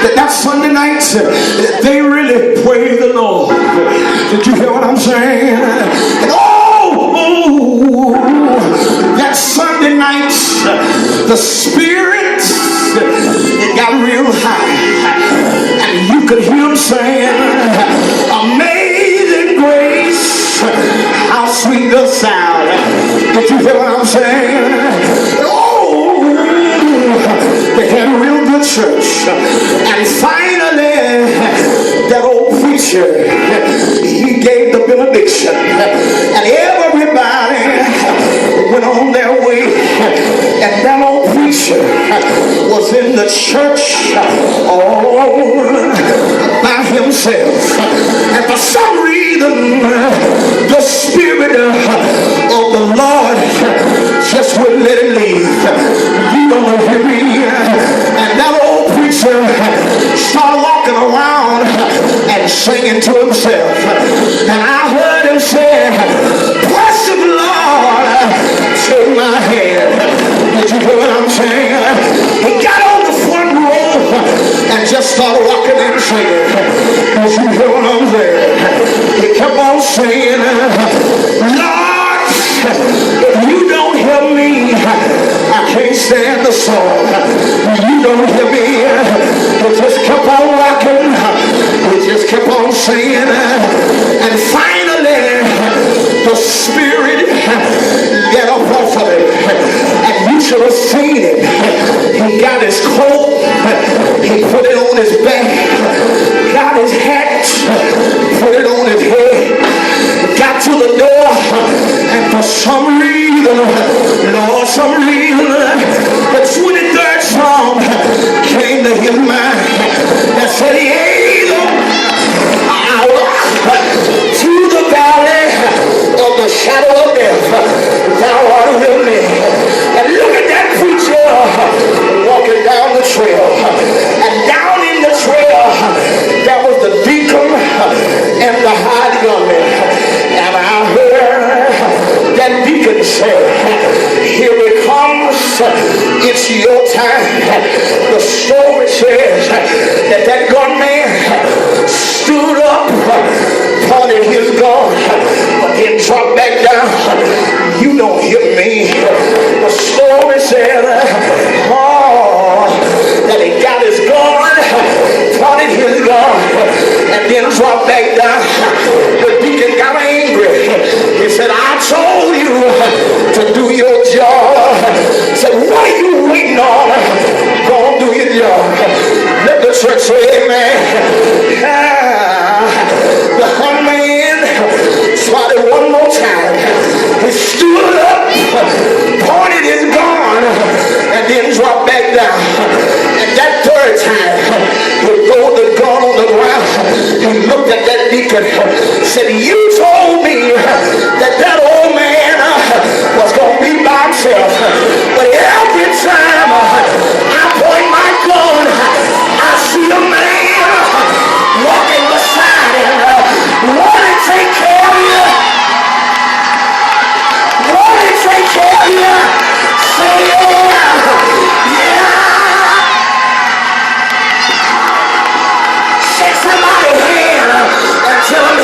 that Sunday night, they really praise the Lord. Did you hear what I'm saying? And that Sunday night, the Spirit, it got real high. And you could hear him saying, amazing grace, how sweet the sound. Did you hear what I'm saying? They had a real good church. And finally, that old preacher, he gave the benediction. And everybody went on their way. And that old preacher was in the church all alone by himself. And for some reason, the Spirit of the Lord just wouldn't let him leave. You don't hear me? And that old preacher started walking around and singing to himself. And I heard him say, blessed Lord, take my hand. Did you hear what I'm saying? He got on the front row and just started rocking and singing. Did you hear what I'm saying? He kept on saying, Lord, if you don't help me, I can't stand the song. You don't hear me. We just kept on rocking. We just kept on singing. And finally, the Spirit get up off of it. And you should have seen it. He got his coat. He put it on his back. Got his hat. Put it on his head. Got to the door. And for some reason, Lord, some reason, the 23rd Psalm came to his mind and said, yea, I walk through the valley of the shadow of death, thou art with me. And look at that preacher walking down the trail. And down in the trail, there was the deacon and the high gunman. And I heard that deacon say, here it comes, it's your time. The story says that gunman stood up, pointed his gun, but then dropped back down. You don't hear me. The story said, that he got his gun, pointed his gun, and then dropped back down. The deacon got angry. He said, I told you to do your job. He said, what are you waiting on? Go on, do your job. Let the church say amen. The man spotted one more time. He stood up, pointed his gun, and then dropped back down. And that third time, he rolled the gun on the ground. He looked at that deacon, said, you told me that old man was going to be by himself. But every time I point my gun, I see a man walking beside him. Want to take care of you? Want to take care of you? Say yeah. Shake somebody's hand and tell him